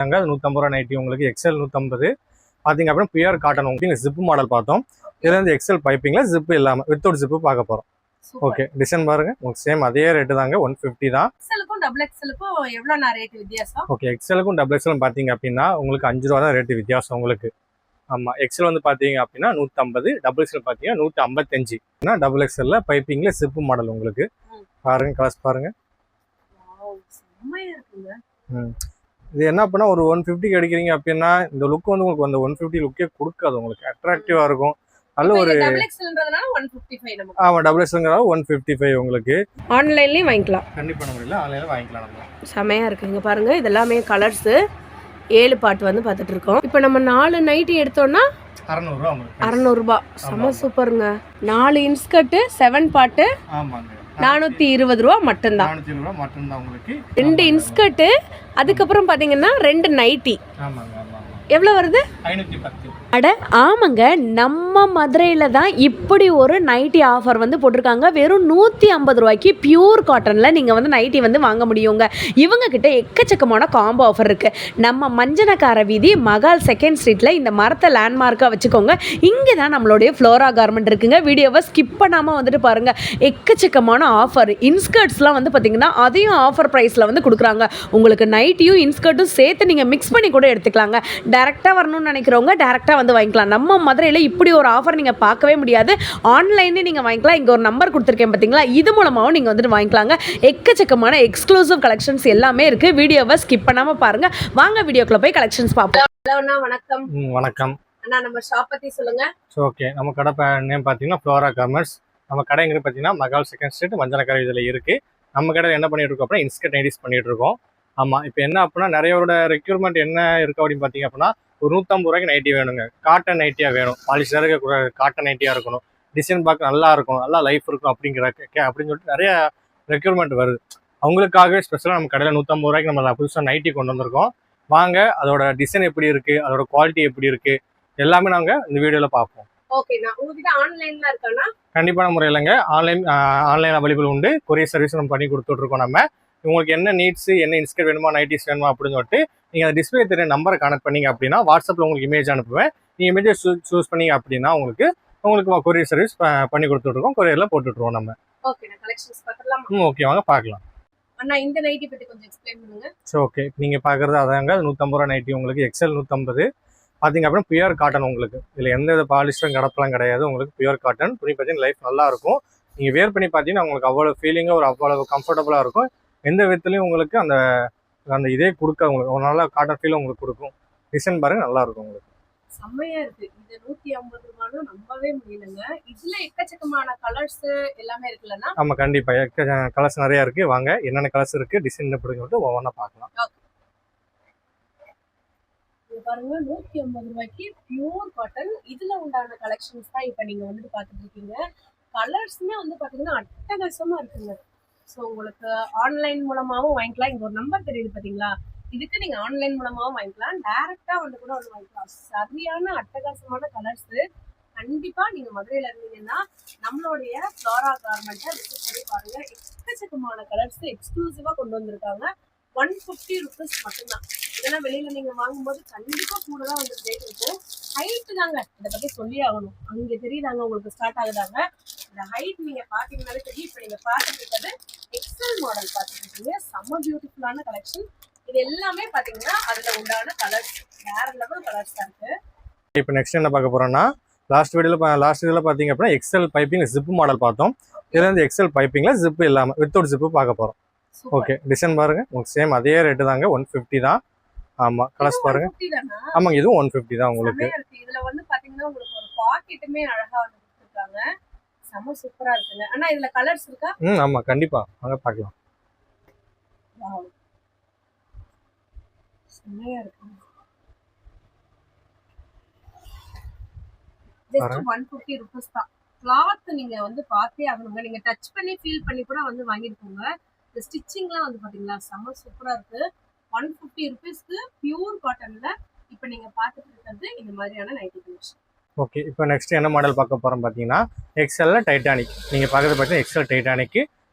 அது 150 ரூபா நைட்டி உங்களுக்கு. எக்ஸல் 150 பார்த்தீங்க அப்படின்னா பியூர் காட்டன் உங்களுக்கு ஜிப் மாடல் பார்த்தோம். இதுல இருந்து எக்ஸல் பைப்பிங்ல ஜிப் இல்லாம வித்தவுட் ஜிப்பு பார்க்க போறோம். ஓகே, டிசைன் பாருங்க உங்களுக்கு சேம் அதே ரேட்டு தாங்க, 150 தான். எக்ஸலுக்கும் டபுள் எக்ஸலுக்கும் எவ்வளவு ரேட் வித்தியாசம்? ஓகே, எக்ஸலுக்கும் டபுள் எக்ஸலும் பாத்தீங்க அப்படின்னா உங்களுக்கு 5 ரூபா தான் ரேட்டு வித்தியாசம் உங்களுக்கு. ஆமா, எக்ஸல் வந்து பாத்தீங்க அப்படின்னா 150, டபுள் எக்ஸல் பாத்தீங்கன்னா 155. டபுள் எக்ஸல்ல பைப்பிங்ல ஜிப் மாடல் உங்களுக்கு. பாருங்க கலர்ஸ் பாருங்க. இது என்ன பண்ணா ஒரு 150 கிடைக்கிறீங்க அப்படின்னா இந்த லுக் வந்து உங்களுக்கு அந்த 150 லுக்கே கொடுக்காது உங்களுக்கு. அட்ராக்டிவா இருக்கும். நல்ல ஒரு டபுள் எக்ஸல்ன்றதுனால 155 நமக்கு. ஆமா, டபுள் எக்ஸல்ங்கறது 155 உங்களுக்கு. ஆன்லைன்லயும் வாங்கிக்கலாம். கண்டிப்பா நம்ம இல்ல ஆன்லைன்ல வாங்கிக்கலாம் நம்ம. செமையா இருக்குங்க பாருங்க. இதெல்லாமே கலர்ஸ் 7 பாட்டு வந்து பார்த்துட்டு இருக்கோம். இப்போ நம்ம 4 நைட்டி எடுத்தோம்னா 600 ரூபாய் உங்களுக்கு. 600 ரூபாய். செம சூப்பருங்க. 4 இன்ஸ்கர்ட் 7 பாட்டு. ஆமாங்க. 420 ரூபா மட்டும்தான். 420 ரூபாய் மட்டும்தான் உங்களுக்கு. 2 இன்ஸ்கர்ட், அதுக்கப்புறம் பாத்தீங்கன்னா 2 நைட்டி. ஆமாங்க. எவ்வளவு வருது? 510. அட ஆமாங்க, நம்ம மதுரையில் தான் இப்படி ஒரு நைட்டி ஆஃபர் வந்து போட்டிருக்காங்க. வெறும் 150 ரூபாய்க்கு பியூர் காட்டனில் நீங்கள் வந்து நைட்டி வந்து வாங்க முடியுங்க. இவங்க கிட்ட எக்கச்சக்கமான காம்போ ஆஃபர் இருக்குது. நம்ம மஞ்சனக்கார வீதி மகால் செகண்ட் ஸ்ட்ரீட்டில் இந்த மரத்தை லேண்ட்மார்க்காக வச்சுக்கோங்க. இங்கே தான் நம்மளுடைய ஃப்ளோரா கார்மெண்ட் இருக்குங்க. வீடியோவை ஸ்கிப் பண்ணாமல் வந்துட்டு பாருங்கள். எக்கச்சக்கமான ஆஃபர். இன்ஸ்கர்ட்ஸ்லாம் வந்து பார்த்திங்கன்னா அதையும் ஆஃபர் ப்ரைஸில் வந்து கொடுக்குறாங்க. உங்களுக்கு நைட்டியும் இன்ஸ்கர்ட்டும் சேர்த்து நீங்கள் மிக்ஸ் பண்ணி கூட எடுத்துக்கலாங்க. டேரெக்டாக வரணும்னு நினைக்கிறவங்க டேரெக்டாக வந்து வாங்கிக்கலாம். நம்ம மதுரையில் இப்படி ஒரு ஆஃபர் நீங்கள் பார்க்கவே முடியாது. ஆன்லைன்லேயே நீங்கள் வாங்கிக்கலாம். இங்கே ஒரு நம்பர் கொடுத்துருக்கேன் பார்த்தீங்களா, இது மூலமாகவும் நீங்கள் வந்துட்டு வாங்கிக்கலாங்க. எக்கச்சக்கமான எக்ஸ்க்ளூசிவ் கலெக்ஷன்ஸ் எல்லாமே இருக்குது. வீடியோவை ஸ்கிப் பண்ணாமல் பாருங்கள். வாங்க வீடியோக்குள்ள போய் கலெக்ஷன்ஸ் பார்ப்போம். ஹலோ அண்ணா, வணக்கம். வணக்கம் அண்ணா. நம்ம ஷாப் பற்றி சொல்லுங்கள். ஓகே, நம்ம கடை நேம் பார்த்தீங்கன்னா ஃப்ளோரா கார்மெண்ட்ஸ். நம்ம கடைங்கிறது பார்த்தீங்கன்னா மகால் செகண்ட் ஸ்ட்ரீட் மஞ்சனக்கார இதில் இருக்குது. நம்ம கடையில் என்ன பண்ணிட்டு இருக்கோம் அப்படின்னா இன்ஸ்கர்ட் நைட்டிஸ் பண்ணிட்டு இருக்கோம். ஆமாம், இப்போ என்ன அப்படின்னா நிறையோட ரெக்யூர்மெண்ட் என்ன இருக்குது அப்படின்னு பார்த்தீங்க அப்படின்னா ஒரு 150 ரூபாய்க்கு நைட்டி வேணுங்க. காட்டன் நைட்டியாக வேணும். பாலிஸ்டர் காட்டன் நைட்டியாக இருக்கணும். டிசைன் பார்க்க நல்லா இருக்கும், நல்லா லைஃப் இருக்கும் அப்படின்னு சொல்லிட்டு நிறைய ரெக்யூர்மெண்ட் வருது. அவங்களுக்காகவே ஸ்பெஷலாக நம்ம கடையில் 150 ரூபாய்க்கு நம்ம புதுசாக நைட்டி கொண்டு வந்திருக்கோம். வாங்க, அதோட டிசைன் எப்படி இருக்குது, அதோட குவாலிட்டி எப்படி இருக்குது எல்லாமே நாங்கள் இந்த வீடியோவில் பார்ப்போம். ஓகேண்ணா. உங்ககிட்ட ஆன்லைன்ல இருக்காண்ணா? கண்டிப்பான முறையிலங்க ஆன்லைன் அவைலபிள் உண்டு. கொரியர் சர்வீஸ் நம்ம பண்ணி கொடுத்துட்ருக்கோம். நம்ம உங்களுக்கு என்ன நீட்ஸு, என்ன இன்ஸ்கர்ட் வேணுமா, நைட்டிஸ் வேணுமா அப்படின்னு சொல்லிட்டு நீங்கள் அந்த டிஸ்பிளே தெரிய நம்பரை கனெக்ட் பண்ணிங்க அப்படின்னா வாட்ஸ்அப்பில் உங்களுக்கு இமேஜ் அனுப்புவேன். நீங்கள் இமேஜை சூஸ் பண்ணிங்க அப்படின்னா உங்களுக்கு கொரியர் சர்வீஸ் பண்ணி கொடுத்துட்ருக்கோம். கொரியரில் போட்டுட்ருவோம் நம்ம. ஓகே, வாங்க பார்க்கலாம். அண்ணா, இந்த நைட்டி பற்றி கொஞ்சம் எக்ஸ்பிளைன் பண்ணுங்க. சரி, ஓகே. நீங்கள் பார்க்குறது அதாங்க 150 ரூபா நைட்டி உங்களுக்கு. எக்ஸல் 150 பார்த்தீங்க அப்படின்னா பியூர் காட்டன் உங்களுக்கு. இதில் எந்த வித பாலிஸ்டரும் கடப்பெல்லாம் கிடையாது. உங்களுக்கு பியூர் காட்டன் துணி பார்த்தீங்கன்னா லைஃப் நல்லாயிருக்கும். நீங்கள் வேர் பண்ணி பார்த்தீங்கன்னா உங்களுக்கு அவ்வளோ ஃபீலிங்காக ஒரு அவ்வளோ கம்ஃபர்டபுளாக இருக்கும். எந்த விதத்துலையும் உங்களுக்கு அந்த அந்த இதே கொடுக்காது. உங்களுக்கு ஒரு நல்ல காட்டன் ஃபீல் உங்களுக்கு கொடுக்கும். டிசைன் பாருங்க நல்லா இருக்கும் உங்களுக்கு. செம்மையா இருக்கு. இது 150 ரூபான்னு நம்பவே முடியலங்க. இதுல எக்கச்சக்கமான கலர்ஸ் எல்லாமே இருக்குல்லண்ணா? ஆமா, கண்டிப்பா கலர்ஸ் நிறைய இருக்கு. வாங்க, என்னென்ன கலர்ஸ் இருக்கு, டிசைன் எப்படி சொல்லிட்டு ஒவ்வொன்றா பார்க்கலாம். பாருங்க, 150 ரூபாய்க்கு பியூர் காட்டன். இதுல உண்டான கலெக்ஷன்ஸ் தான் இப்ப நீங்க வந்துட்டு பாத்துட்டு இருக்கீங்க. கலர்ஸ்மே வந்து பாத்தீங்கன்னா அட்டகாசமா இருக்குங்க. ஸோ உங்களுக்கு ஆன்லைன் மூலமாகவும் வாங்கிக்கலாம். இங்கே ஒரு நம்பர் தெரியுது பார்த்தீங்களா, இதுக்கு நீங்கள் ஆன்லைன் மூலமாகவும் வாங்கிக்கலாம். டேரெக்டாக வந்து கூட வந்து வாங்கிக்கலாம். சரியான அட்டகாசமான கலர்ஸு. கண்டிப்பாக நீங்கள் மதுரையில் இருந்தீங்கன்னா நம்மளுடைய ஃப்ளோரா கார்மெண்ட்டை விசிட் பண்ணி பாருங்கள். எக்கச்சக்கமான கலர்ஸு எக்ஸ்க்ளூசிவாக கொண்டு வந்திருக்காங்க. 150 ருபீஸ் மட்டும்தான். இதெல்லாம் வெளியில் நீங்கள் வாங்கும்போது கண்டிப்பாக கூட தான் வந்து ரேட் இருக்கும். ஹைட்டு தாங்க இதை பற்றி சொல்லி ஆகணும். அங்கே தெரியுதாங்க உங்களுக்கு ஸ்டார்ட் ஆகுதாங்க. இந்த ஹைட் நீங்கள் பார்த்தீங்கன்னாலே தெரியும். இப்போ நீங்கள் பார்த்துட்டு இருக்கிறது எக்ஸல் மாடல் பார்த்துட்டு இருக்கீங்க. செம்ம பியூட்டிஃபுல்லான கலெக்ஷன். இது எல்லாமே பார்த்தீங்கன்னா அதில் உண்டான கலர்ஸ் வேற லெவல் கலர்ஸ் தான் இருக்குது. இப்போ நெக்ஸ்ட் என்ன பார்க்க போகிறோம்னா லாஸ்ட் இதில் பார்த்தீங்க அப்படின்னா எக்ஸல் பைப்பிங் ஜிப் மாடல் பார்த்தோம். இதில் வந்து எக்ஸல் பைப்பிங்கில் ஜிப் இல்லாமல் வித்தவுட் ஜிப்பு பார்க்க போகிறோம். ஓகே, டிசைன் பாருங்க உங்களுக்கு சேம் அதே ரேட்டு தாங்க, 150 தான். ஆமா, கலர்ஸ் பாருங்க. ஆமாங்க, இதுவும் 150 தான் உங்களுக்கு. இதுல வந்து பாத்தீங்கன்னா உங்களுக்கு ஒரு பாக்கெட்டுமே அழகா வந்து கொடுத்திருக்காங்க. செம சூப்பரா இருக்குங்க. அண்ணா, இதுல கலர்ஸ் இருக்கா? ஆமா, கண்டிப்பா வாங்க பார்க்கலாம். வாவ், செமையா இருக்கு. ஜஸ்ட் 150 ரூபீஸ் தான். கிளாத் நீங்க வந்து பார்த்தே ஆகணுங்க. நீங்க டச் பண்ணி ஃபீல் பண்ணி கூட வந்து வாங்கிட்டு போங்க. இந்த ஸ்டிச்சிங்லாம் வந்து பாத்தீங்களா செம்ம சூப்பரா இருக்கு. 150 ருபீஸ்க்கு பியூர் காட்டன்ல இப்போ நீங்க பார்த்துட்டு இருக்கிறது இந்த மாதிரியான நைட்டி கலெக்ஷன். ஓகே, இப்போ நெக்ஸ்ட் என்ன மாடல் பார்க்க போறோம் பார்த்தீங்கன்னா எக்ஸல்ல டைட்டானிக். நீங்க பார்க்கறது பார்த்தீங்கன்னா எக்ஸல் டைட்டானிக்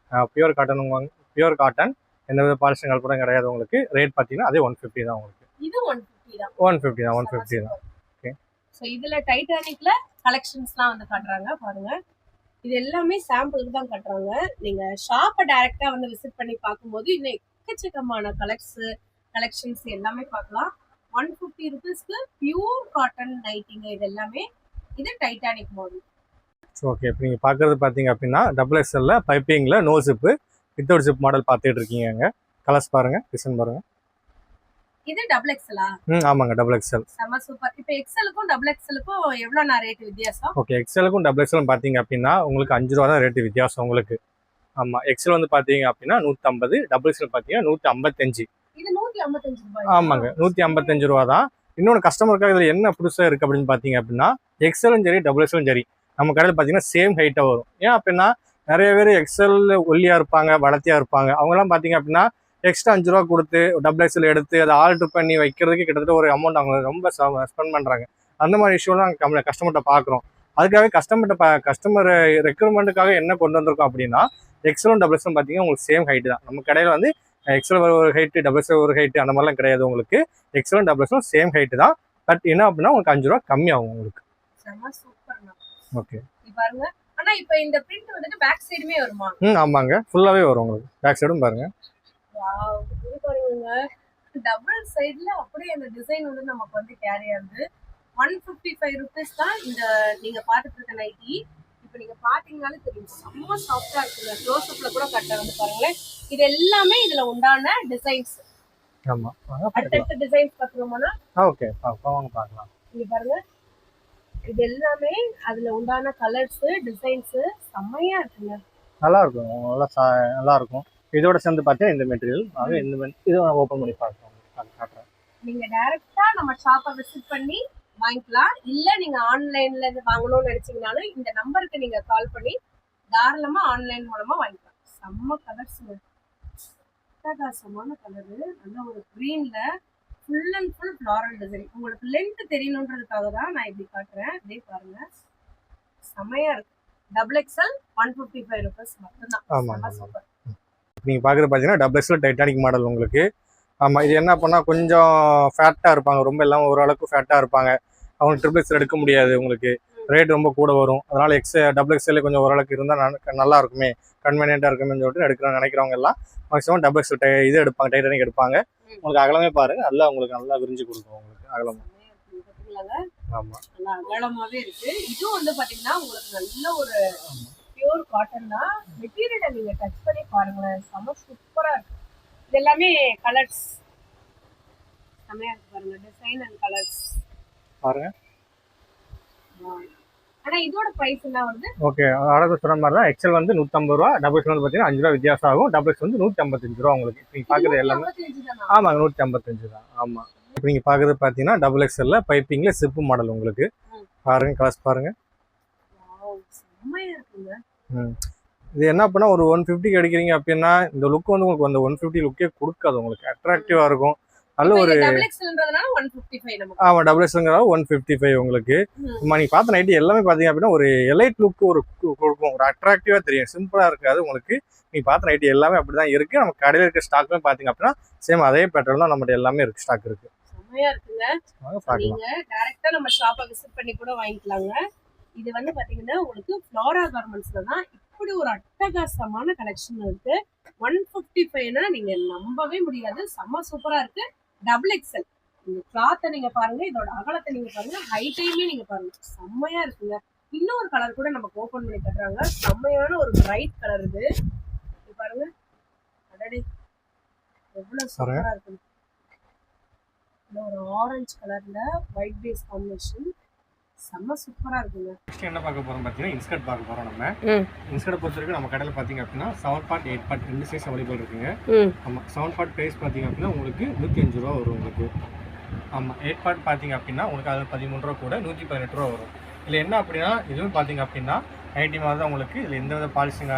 பியூர் காட்டன். எந்த வித பாலிஸ்டர் கூட கிடையாது உங்களுக்கு. ரேட் பார்த்தீங்கன்னா அதே 150 தான் உங்களுக்கு. இது 150 தான். 150 தான், 150 தான். ஓகே. ஸோ இதுல டைட்டானிக்ல கலெக்ஷன்ஸ்லாம் வந்து காட்டுறாங்க பாருங்க. இது எல்லாமே சாம்பிளுக்கு தான் காட்டுறாங்க. நீங்க ஷாப்பை டைரக்டா வந்து விசிட் பண்ணி பார்க்கும்போது இன்னும் எக்கச்சக்கமான கலெக்ஷன்ஸ் எல்லாமே பார்க்கலாம். 150 ருபீஸ்க்கு பியூர் காட்டன் நைட்டிங்க இது எல்லாமே. இது டைட்டானிக் மாடல். ஓகே. இப்போ நீங்கள் பார்க்குறது பார்த்தீங்க அப்படின்னா XXL பைப்பிங்கில் no zip without zip model பார்த்துட்டு இருக்கீங்க. கலர்ஸ் பாருங்கள், டிசைன் பாருங்கள். இது XXL ஆமாங்க, XXL. செம சூப்பர். இப்போ எக்ஸலுக்கும் XXLக்கும் எவ்வளோ நான் ரேட் வித்தியாசம்? ஓகே, எக்ஸலுக்கும் XXL பார்த்தீங்க அப்படின்னா உங்களுக்கு 5 ரூபா தான் ரேட்டு வித்தியாசம் உங்களுக்கு. ஆமாம், எக்ஸல் வந்து பார்த்தீங்க அப்படின்னா 150, XXL பார்த்தீங்கன்னா 155. இது 155 ரூபாய். ஆமாங்க, 155 ரூபா தான். இன்னொன்று கஸ்டமருக்காக இதில் என்ன புதுசாக இருக்குது அப்படின்னு பார்த்தீங்க அப்படின்னா எக்ஸலும் சரி XXL சரி நம்ம கடையில் பார்த்தீங்கன்னா சேம் ஹைட்டாக வரும். ஏன் அப்படின்னா நிறைய பேர் எக்ஸல் ஒல்லியாக இருப்பாங்க, வளர்த்தியாக இருப்பாங்க. அவங்கெல்லாம் பார்த்தீங்க அப்படின்னா எக்ஸ்ட்ரா 5 ரூபா கொடுத்து XXL எடுத்து அதை ஆல்ட்ரு பண்ணி வைக்கிறதுக்கு கிட்டத்தட்ட ஒரு அமௌண்ட் அவங்க ரொம்ப ஸ்பெண்ட் பண்ணுறாங்க. அந்த மாதிரி இஷ்யூலாம் நாங்கள் கஸ்டமர்கிட்ட பார்க்குறோம். அதுக்காகவே கஸ்டமர் ரெக்ரூட்மெண்ட்டுக்காக என்ன கொண்டு வந்திருக்கோம் அப்படின்னா எக்ஸலும் XXL பார்த்தீங்கன்னா உங்களுக்கு சேம் ஹைட்டு தான். நம்ம கடையில் வந்து எக்ஸல் ஒரு ஹைட்டு, XXL ஒரு ஹைட்டு அந்த மாதிரிலாம் கிடையாது. உங்களுக்கு எக்ஸலும் XXL சேம் ஹைட்டு தான். பட் என்ன அப்படின்னா உங்களுக்கு 5 ரூபா கம்மியாகும் உங்களுக்கு. ஓகே, பாருங்க. ஆனா இப்போ இந்த பிரிண்ட் வந்துட்டு பேக் சைடுமே வருமா? ஆமாங்க, ஃபுல்லாவே வரும் உங்களுக்கு. பேக் சைடும் பாருங்க. வாவ், இது பாருங்க. டபுள் சைடுல அப்படியே அந்த டிசைன் வந்து நமக்கு வந்து கேரி ஆகுது. 155 ருபீஸ் தான் இந்த நீங்க பார்த்துட்டு இருக்க நைட்டி. இப்போ நீங்க பாத்தீங்கன்னாலே தெரியும் செம்ம சாஃப்டா இருக்குங்க. க்ளோஸ் அப்ல கூட கட்ட வந்து பாருங்களேன். இது எல்லாமே இதுல உண்டான டிசைன்ஸ். ஆமா, அடுத்த டிசைன்ஸ் பாக்குறோம்னா ஓகே வாங்க பார்க்கலாம். இங்க பாருங்க, இது எல்லாமே அதுல உண்டான கலர்ஸ் டிசைன்ஸ் செம்மையா இருக்குங்க. நல்லா இருக்கும், நல்லா இருக்கும். இதோட சேர்ந்து பார்த்தா இந்த மெட்டீரியல் இதை நான் ஓப்பன் பண்ணி காட்டுறேன். நீங்க டைரக்டா நம்ம ஷாப்பை விசிட் பண்ணி வாங்கிக்கலாம். இல்ல நீங்க ஆன்லைன்ல இருந்து வாங்கணும்னு நினைச்சீங்கனாலும் இந்த நம்பருக்கு நீங்க கால் பண்ணி தாராளமா ஆன்லைன் மூலமா வாங்கிக்கலாம். செம்ம கலர்ஸ், அட்டகாசமான கலரு. நல்ல ஒரு கிரீன்ல full and full floral design. உங்களுக்கு லென்த் தெரியணுன்றதுக்காக தான் நான் இப்படி காட்டுறேன். அப்படியே பாருங்க, செம்மையா இருக்கு. XXL 155 ருபீஸ் மட்டும்தான். ஆமாம், சூப்பர். நீங்கள் பார்க்குறது பார்த்தீங்கன்னா XXL டைட்டானிக் மாடல் உங்களுக்கு. ஆமாம், இது என்ன பண்ணால் கொஞ்சம் ஃபேட்டாக இருப்பாங்க, ரொம்ப இல்லாமல் ஓரளவுக்கு ஃபேட்டாக இருப்பாங்க. அவங்க XXL எடுக்க முடியாது, உங்களுக்கு ரேட் ரொம்ப கூட வரும். அதனால் XXL கொஞ்சம் ஓரளவுக்கு இருந்தால் நல்லா இருக்குமே, கன்வீனியண்ட்டாக இருக்குமே சொல்லிட்டு நினைக்கிறவங்க எல்லாம் மேக்ஸிமம் XXL இது எடுப்பாங்க, டைட்டானிக் எடுப்பாங்க. உங்களுக்கு அகலமே பாருங்க, உங்களுக்கு நல்லா விரிஞ்சு கொடுக்கும் உங்களுக்கு அகலம். ஆமாம், நல்லா அகலமாவே இருக்கு. இதுவும் வந்து பாத்தீங்கன்னா உங்களுக்கு நல்ல ஒரு பியூர் காட்டன் தான். மெட்டீரியலை நீங்க டச் பண்ணி பாருங்களேன், செம சூப்பரா இருக்கு. இது எல்லாமே கலர்ஸ் செமையா இருக்கு பாருங்க, டிசைன் அண்ட் கலர்ஸ் பாருங்க. ஆனா இதோட பிரைஸ் என்ன வருது? ஓகே, அழகு சொன்ன மாதிரி தான். எக்ஸல் வந்து 150 ரூபா, XXL வந்து பார்த்தீங்கன்னா 5 ரூபா வித்தியாசம் ஆகும். XXL வந்து 155 ரூபா உங்களுக்கு. நீங்கள் பார்க்குறது எல்லாமே ஆமாங்க 155 தான். ஆமாம், இப்போ நீங்கள் பார்க்குறது பார்த்தீங்கன்னா XXL பைப்பிங்கில் சிப்பு மாடல் உங்களுக்கு. பாருங்க, கலர்ஸ் பாருங்க. இது என்ன பண்ணால் ஒரு 150 அடிக்கிறீங்க அப்படின்னா இந்த லுக் வந்து உங்களுக்கு அந்த 150 லுக்கே கொடுக்காது, உங்களுக்கு அட்ராக்டிவாக இருக்கும். நல்ல ஒரு ஆமாம், XXL 155 உங்களுக்கு. நீங்கள் பார்த்த நைட்டி எல்லாமே பார்த்தீங்க அப்படின்னா ஒரு எலைட் லுக் ஒரு கொடுக்கும், ஒரு அட்ராக்டிவாக தெரியும், சிம்பிளாக இருக்காது உங்களுக்கு. நீங்கள் பார்த்த நைட்டி எல்லாமே அப்படி தான் இருக்குது. நம்ம கடையில் இருக்க ஸ்டாக்மே பார்த்தீங்க அப்படின்னா சேம் அதே பேட்டர்ன் தான் நம்மகிட்ட எல்லாமே இருக்குது, ஸ்டாக் இருக்குது. செம்மையா இருக்குங்க. நீங்க டைரக்டா நம்ம ஷாப்பை விசிட் பண்ணி கூட வாங்கிக்கலாங்க. இது வந்து பாத்தீங்கன்னா உங்களுக்கு ஃப்ளோரா கார்மெண்ட்ஸ்ல தான் இப்படி ஒரு அட்டகாசமான கலெக்ஷன் இருக்கு. 155னா நீங்க நம்பவே முடியாது, செம்ம சூப்பரா இருக்கு. XXL இந்த கிளாத்தை நீங்க பாருங்க, இதோட அகலத்தை நீங்க பாருங்க, ஹைட்டையுமே நீங்க பாருங்க, செம்மையா இருக்குங்க. இன்னொரு கலர் கூட நமக்கு ஓபன் பண்ணி தர்றாங்க, செம்மையான ஒரு பிரைட் கலர். இது பாருங்க, அடடே எவ்வளவு சூப்பரா இருக்கு. ஒரு ஆரஞ்சு கலர்ல ஒயிட் பேஸ் காம்பினேஷன், செம்ம சூப்பரா இருக்குங்க. நெக்ஸ்ட் என்ன பார்க்க போறோம் பார்த்தீங்கன்னா இன்ஸ்கர்ட் பார்க்க போறோம். நம்ம இன்ஸ்கர்ட் பொறுத்த வரைக்கும் நம்ம கடையில் பார்த்தீங்க அப்படின்னா 7 பார்ட் 8 பார்ட் 2 சைஸ் அவைலபிள் இருக்குங்க. ஆமாம், 7 பார்ட் ப்ரைஸ் பார்த்தீங்க அப்படின்னா உங்களுக்கு 105 ரூபா வரும் உங்களுக்கு. ஆமாம், 8 பார்ட் பார்த்தீங்க அப்படின்னா உங்களுக்கு அதில் 13 ரூபா கூட 118 ரூபா வரும். இதில் என்ன அப்படின்னா இதுவும் பார்த்தீங்க அப்படின்னா 90 மாதிரி தான் உங்களுக்கு. இதில் எந்த வித பாலிசிங்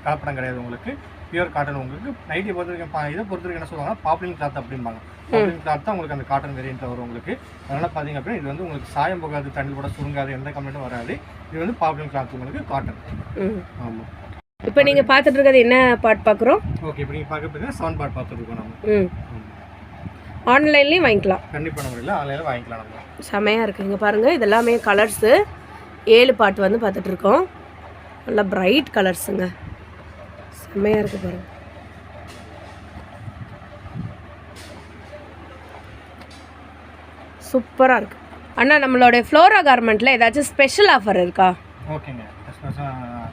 கலப்படம் கிடையாது உங்களுக்கு. பியூர் காட்டன் உங்களுக்கு. நைட்டி பொறுத்த வரைக்கும் இதை பொறுத்த வரைக்கும் என்ன சொல்லுவாங்கன்னா பாப்ளின் கிளாத் அப்படிம்பாங்க. பாப்ளின் கிளாத் தான் உங்களுக்கு அந்த காட்டன் வேரியன்ட் வரும் உங்களுக்கு. அதனால் பார்த்தீங்க அப்படின்னா இது வந்து உங்களுக்கு சாயம் போகாது, தண்ணி கூட சுருங்காது, எந்த கம்ப்ளைண்ட்டும் வராது. இது வந்து பாப்ளின் கிளாத் உங்களுக்கு காட்டன். ஆமாம், இப்போ நீங்கள் பார்த்துட்டு இருக்கிறது என்ன பார்ட் பார்க்குறோம்? ஓகே, இப்போ நீங்கள் பார்க்க போகிறீங்கன்னா 7 பார்ட் பார்த்துருக்கோம் நம்ம. ஆன்லைன்லேயும் வாங்கிக்கலாம். கண்டிப்பாக நம்ம இல்லை ஆன்லைனில் வாங்கிக்கலாம் நம்ம. செமையாக இருக்குது. இங்கே பாருங்கள், இதெல்லாமே கலர்ஸு 7 பாட்டு வந்து பார்த்துட்ருக்கோம். நல்லா பிரைட் கலர்ஸுங்க, செம்மையாக இருக்குது பாருங்கள். சூப்பராக இருக்குது. அண்ணா, நம்மளோட ஃப்ளோரா கார்மெண்ட்டில் ஏதாச்சும் ஸ்பெஷல் ஆஃபர் இருக்கா? ஓகேங்க,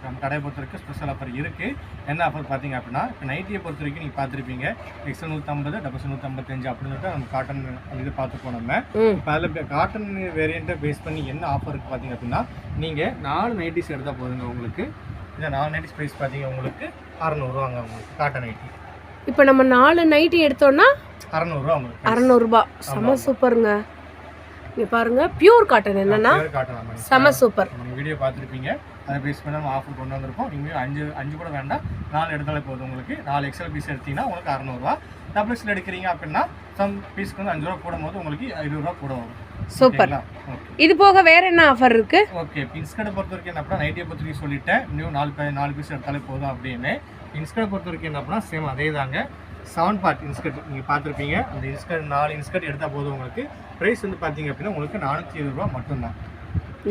நம்ம கடையை பொறுத்த வரைக்கும் ஸ்பெஷல் ஆஃபர் இருக்குது. என்ன ஆஃபர் பார்த்தீங்க அப்படின்னா, இப்போ நைட்டியை பொறுத்த வரைக்கும் நீங்கள் பார்த்துருப்பீங்க, எக்ஸ்எல் 150, டபுள் 155 அப்படின்னு சொல்லிட்டு நம்ம காட்டன் இது பார்த்துப்போம். நம்ம இப்போ அதில் காட்டன் வேரியண்ட்டை பேஸ் பண்ணி என்ன ஆஃபர் இருக்குது பார்த்தீங்க அப்படின்னா, நீங்கள் 4 நைட்டிஸ் எடுத்தால் போதுங்க உங்களுக்கு. இந்த 4 நைட்டிஸ் ப்ரைஸ் பார்த்தீங்க உங்களுக்கு 600ரூவாங்க உங்களுக்கு காட்டன் நைட்டி. இப்போ நம்ம 4 நைட்டி எடுத்தோன்னா 600ரூவா உங்களுக்கு. 600ரூபா. செம சூப்பருங்க. இங்கே பாருங்கள், பியூர் காட்டன் என்னன்னா செம சூப்பர். நீங்கள் வீடியோ பார்த்துருப்பீங்க, அதை பேஸ் பண்ணி நம்ம ஆஃபர் கொண்டு வந்திருக்கோம். நீங்கள் 5 கூட வேண்டாம், 4 எடுத்தாலே போதும் உங்களுக்கு. 4 எக்ஸ்எல் பீஸ் எடுத்தீங்கன்னா உங்களுக்கு 600ரூவா. டபுள் எக்ஸ்எல் எடுக்கிறீங்க அப்படின்னா சம் பீஸ்க்கு வந்து 5 ரூபா போடும் போது உங்களுக்கு 50 ரூபா கூட வரும். சூப்பர். இது போக வேற என்ன ஆஃபர் இருக்கு? ஓகே, இன்ஸ்கர்ட்டை பொறுத்த வரைக்கும் என்ன அப்படின்னா, நைட்டியை பொறுத்த வரைக்கும் சொல்லிட்டேன், இன்னும் 4 பீஸ் எடுத்தாலே போதும் அப்படின்னு. இன்ஸ்கர்ட்டை பொறுத்த வரைக்கும் என்ன அப்படின்னா சேம் அதே தாங்க. 7 பார்ட் இன்ஸ்கர்ட் நீங்கள் பார்த்துருப்பீங்க. அந்த இன்ஸ்கர்ட் 4 இன்ஸ்கர்ட் எடுத்தால் போதும் உங்களுக்கு. ப்ரைஸ் வந்து பார்த்தீங்க அப்படின்னா உங்களுக்கு 420 ரூபா மட்டும்தான்.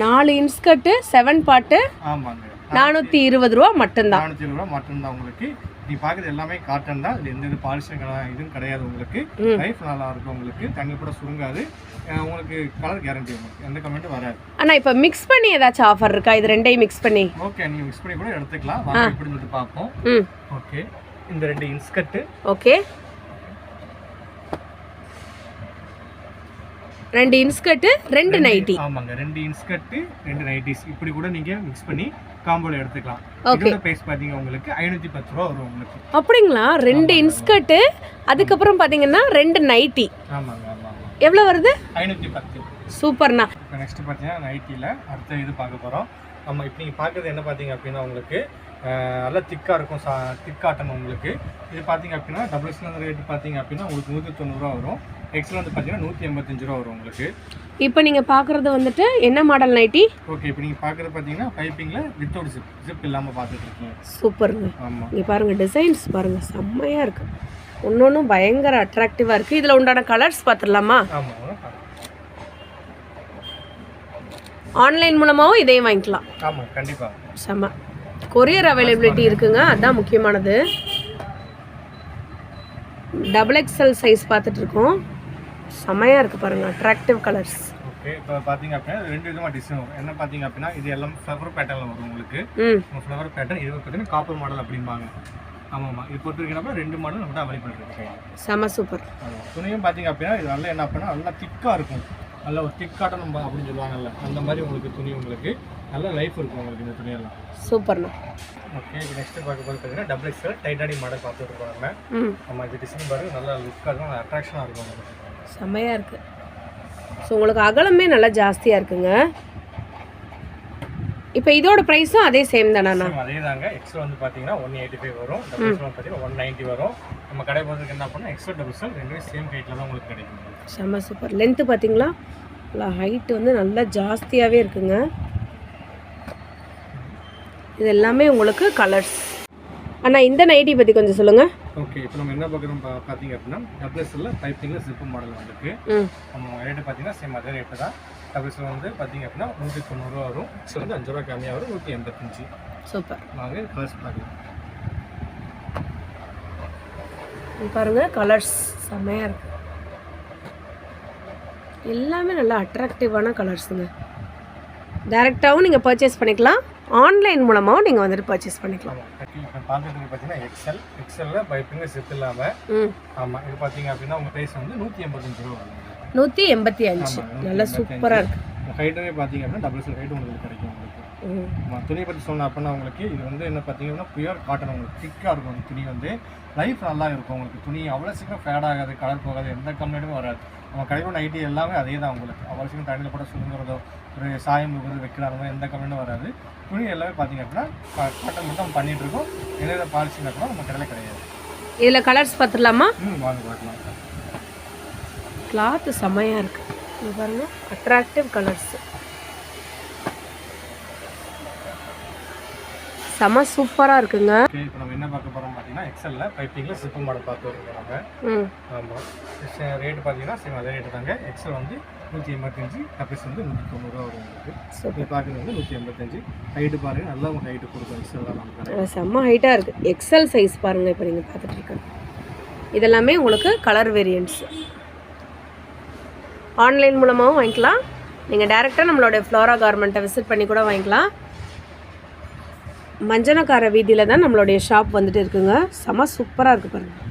4 இன்ஸ்கர்ட்டு 7 பாட்டு. ஆமாங்க, 420 ரூபா மட்டும்தான். 420 ரூபா மட்டும்தான் உங்களுக்கு. நீ பார்க்குறது எல்லாமே காட்டன் தான். இது எந்த பாலிஷன் இதுவும் கிடையாது உங்களுக்கு. லைஃப் நல்லா இருக்கும் உங்களுக்கு, தண்ணி கூட சுருங்காது உங்களுக்கு. கலர் கேரண்டி உங்களுக்கு, எந்த கமெண்ட்டும் வராது. ஆனால் இப்போ மிக்ஸ் பண்ணி ஏதாச்சும் ஆஃபர் இருக்கா? இது ரெண்டையும் மிக்ஸ் பண்ணி. ஓகே, நீங்கள் மிக்ஸ் பண்ணி கூட எடுத்துக்கலாம். எப்படி சொல்லிட்டு பார்ப்போம். ஓகே, இந்த 2 இன்ஸ்கர்ட்டு. Okay, 2 இன்ஸ்கர்ட்டு 2 nightie. ஆமாங்க, 2 இன்ஸ்கர்ட்டு 2 நைட்டிஸ் இப்படி கூட நீங்கள் மிக்ஸ் பண்ணி காம்போல எடுத்துக்கலாம். இதோட பிரைஸ் பாத்தீங்க உங்களுக்கு 510 ரூபாய் வரும் உங்களுக்கு. அப்படிங்களா? 2 இன்ஸ்கர்ட் அதுக்கப்புறம் பாத்தீங்கன்னா 2 நைட்டி. ஆமாங்க ஆமாங்க. எவ்வளவு வருது? 510. சூப்பர்ண்ணா. இப்போ நெக்ஸ்ட் பாத்தீங்கன்னா நைட்டில அடுத்த இது பார்க்க போறோம். நம்ம இப்போ நீங்க பார்க்குறது என்ன பாத்தீங்க அப்படின்னா உங்களுக்கு நல்லா திக்காக இருக்கும், திக் காட்டன் உங்களுக்கு. இது பார்த்தீங்க அப்படின்னா டபுள் எக்ஸ்எல் ரேட் பார்த்தீங்க அப்படின்னா உங்களுக்கு 190 ரூபா வரும். எக்ஸ்எல் வந்து பார்த்தீங்கன்னா 185 ரூபா வரும் உங்களுக்கு. இப்போ நீங்கள் பார்க்குறது வந்துட்டு என்ன மாடல் நைட்டி? ஓகே, இப்போ நீங்கள் பார்க்குறது பார்த்தீங்கன்னா பைப்பிங்கில் வித்தவுட் ஜிப் இல்லாமல் பார்த்துட்டு இருக்கீங்க. சூப்பருங்க. ஆமாம், இங்கே பாருங்கள், டிசைன்ஸ் பாருங்கள், செம்மையாக இருக்குது. ஒன்னொன்றும் பயங்கர அட்ராக்டிவாக இருக்குது. இதில் உண்டான கலர்ஸ் பார்த்துடலாமா? ஆமாம், ஆன்லைன் மூலமாகவும் இதையும் வாங்கிக்கலாம். ஆமாம், கண்டிப்பாக. செம்ம. கொரியர் அவைலபிலிட்டி இருக்குங்க, அதுதான் முக்கியமானது. டபுள் எக்ஸ்எல் சைஸ் பார்த்துட்டு இருக்கோம். செம்மையாக இருக்குது பாருங்கள், அட்ராக்டிவ் கலர்ஸ். ஓகே, இப்போ பார்த்தீங்க அப்படின்னா 2 விதமாக டிசைன் வரும். என்ன பார்த்தீங்க அப்படின்னா இது எல்லாம் ஃப்ளவர் பேட்டர்னில் வரும் உங்களுக்கு. ஃப்ளவர் பேட்டர்ன் இது பார்த்தீங்கன்னா காப்பர் மாடல் அப்படிம்பாங்க. ஆமாம்மா, இது பொறுத்த வரைக்கும் 2 மாடல் நம்மகிட்ட அவைலபிள் இருக்கு. செம சூப்பர். துணியும் பார்த்தீங்க அப்படின்னா இது நல்லா என்ன அப்படின்னா நல்லா திக்காக இருக்கும். நல்ல ஒரு திக் காட்டன் நம்ம அப்படின்னு சொல்லுவாங்கல்ல, அந்த மாதிரி உங்களுக்கு துணி உங்களுக்கு நல்ல லைஃப் இருக்கும் உங்களுக்கு இந்த துணியெல்லாம். சூப்பர்ண்ணா. ஓகே, இப்போ நெக்ஸ்ட் பார்க்க போது பார்த்தீங்கன்னா டபுள் எக்ஸ்எல் டைட்டானிக் மாடல் பார்த்துட்டு இருக்கோம். நம்ம இது டிசைன் பாருங்க, நல்லா லுக்காக இருக்கும், நல்லா அட்ராக்ஷனாக இருக்கும் உங்களுக்கு. செம்மையாக இருக்குது. ஸோ உங்களுக்கு அகலமே நல்லா ஜாஸ்தியாக இருக்குங்க. இப்போ இதோட ப்ரைஸும் அதே சேம் தானா? அதே தாங்க. எக்ஸ்எல் வந்து பார்த்தீங்கன்னா 185 வரும், டபுள் எக்ஸ்எல் பார்த்தீங்கன்னா 190 வரும். நம்ம கடை பொறுத்தவரைக்கும் என்ன பண்ணால் எக்ஸ்எல் டபுள் எக்ஸ்எல் ரெண்டுமே சேம் ரேட்டில் தான் உங்களுக்கு கிடைக்கும். செம்ம சூப்பர். லென்த்து பார்த்தீங்களா, நல்லா ஹைட் வந்து நல்லா ஜாஸ்தியாகவே இருக்குங்க. இது எல்லாமே உங்களுக்கு கலர்ஸ். அண்ணா, இந்த நைட்டி பற்றி கொஞ்சம் சொல்லுங்கள். ஓகே, இப்போ நம்ம என்ன பார்க்குறோம் பார்த்தீங்க அப்படின்னா டபுள் எக்ஸ்எல்லில் பைப்பிங்கில் ஜிப்பு மாடல் வந்துருக்கு. நம்ம ரேட்டு பார்த்தீங்கன்னா சேம் அதே ரேட்டு தான். டபுள் எக்ஸ்எல் வந்து பார்த்தீங்க அப்படின்னா 190 ரூபா வரும். எக்ஸ்எல் வந்து 5 ரூபா கம்மியாக வரும், 185. சூப்பர். நாங்கள் கலர்ஸ் பார்க்கலாம் பாருங்கள், கலர்ஸ் செம்மையாக இருக்குது. எல்லாமே நல்லா அட்ராக்டிவான கலர்ஸுங்க. டைரெக்டாகவும் நீங்கள் பர்ச்சேஸ் பண்ணிக்கலாம், ஆன்லைன் மூலமாகவும் நீங்கள் வந்துட்டு பர்ச்சேஸ் பண்ணிக்கலாம். இப்போ பார்க்குறதுக்கு பார்த்தீங்கன்னா எக்ஸ்எல்லில் பைப்பிங்க ஜிப் இல்லாமல். ஆமாம், இது பார்த்தீங்க அப்படின்னா உங்கள் ப்ரைஸ் வந்து 185 ரூபா வரும். 185. நல்லா சூப்பராக இருக்குது. ஹைட்டுமே பார்த்தீங்க அப்படின்னா டபுள் எக்ஸ்எல் ஹைட்டு உங்களுக்கு கிடைக்கும் உங்களுக்கு. துணியை பற்றி சொன்னேன் அப்படின்னா உங்களுக்கு இது வந்து என்ன பார்த்தீங்கன்னா பியூர் காட்டன், உங்களுக்கு திக்காக இருக்கும். அந்த துணி வந்து லைஃப் நல்லா இருக்கும் உங்களுக்கு. துணி அவ்வளோ சீக்கிரம் ஃபேட் ஆகாது, கலர் போகாது, எந்த கம்ப்ளைண்ட்டுமே வராது. நம்ம கடையில் நைட்டி எல்லாமே அதே தான் உங்களுக்கு. அவ்வளோ சீக்கிரம் தண்ணியில் கூட சுருங்குறதோ ஒரு சாயம் வைக்கிறாங்களோ எந்த கம்ப்ளைண்ட்டும் வராது. துணி எல்லாமே பார்த்தீங்க அப்படின்னா காட்டன் மட்டும் நம்ம பண்ணிகிட்டு இருக்கோம். எந்த பாலிசிங்க கூட நம்ம கடையில் கிடையாது. இதில் கலர்ஸ் பார்த்துடலாமா? வாங்க பார்க்கலாம். கிளாத்து செம்மையாக இருக்குது. இது பாருங்கள், அட்ராக்டிவ் கலர்ஸு செம்ம சூப்பராக இருக்குங்க. இப்போ நம்ம என்ன பார்க்க போகிறோம் பார்த்தீங்கன்னா பார்த்தீங்கன்னா எக்ஸலில் பைப்பிங்கில் சிப்பு மாடல் பார்த்து வருவோம் நாங்கள். ம் ஆமாம். ரேட்டு பார்த்தீங்கன்னா சேம் அதே ரேட்டு தாங்க. எக்ஸல் வந்து 185, கப்பீஸ் வந்து 190 வரும் உங்களுக்கு. இது பார்க்குறது வந்து 185. ஹைட்டு பாருங்கள், நல்லா உங்களுக்கு ஹைட்டு கொடுக்கும் எக்ஸல்லாம் நமக்கு. செம்ம ஹைட்டாக இருக்குது. எக்ஸல் சைஸ் பாருங்கள் இப்போ நீங்கள் பார்த்துட்டு இருக்க. இதெல்லாமே உங்களுக்கு கலர் வேரியன்ட்ஸ். ஆன்லைன் மூலமாகவும் வாங்கிக்கலாம், நீங்கள் டேரெக்டாக நம்மளுடைய ஃப்ளோரா கார்மெண்ட்டை விசிட் பண்ணி கூட வாங்கிக்கலாம். மஞ்சனக்கார வீதியில் தான் நம்மளுடைய ஷாப் வந்துட்டு இருக்குங்க. செம்ம சூப்பராக இருக்குது பாருங்கள்.